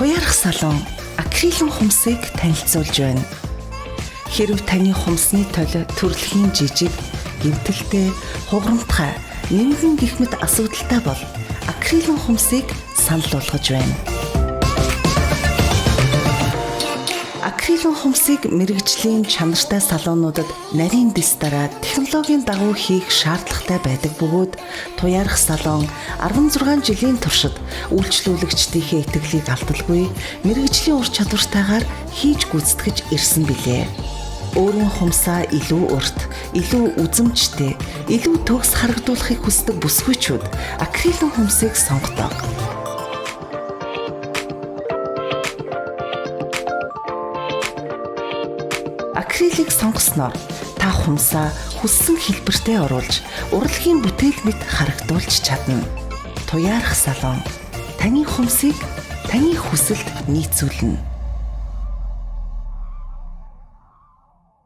Туяарах салон акрилын хумсыг танилцуулж байна. Хэрв таны хумсны тойл төрөлхийн жижиг, гэмтэлтэй, хугамтгай, нэмгэн гэх мэт асуудалтай бол акрилын хумсыг санал болгож байна. Акрилын хумсыг мэргэжлийн чанартай салонуудад нарийн дэс дараа технологийн дагуу хийх шаардлагатай байдаг бөгөөд туяарах салон 16 жилийн туршид үйлчлүүлэгчдийнхээ итгэлийг алдалгүй мэргэжлийн ур чадвартайгаар хийж гүйцэтгэж ирсэн билээ. Өөрийн хумсаа илүү урт, илүү үзэмжтэй, илүү төгс харагдуулахыг хүсдэг бүсгүйчүүд акрилын хумсыг сонгодог. Акрилыг сонгосноор та хумсаа хүссэн хэлбэртэй оруулж, урлагийн бүтээл мэт харагдуулж чадна. Туяарах салон таны хумсыг таны хүсэлд нийцүүлнэ.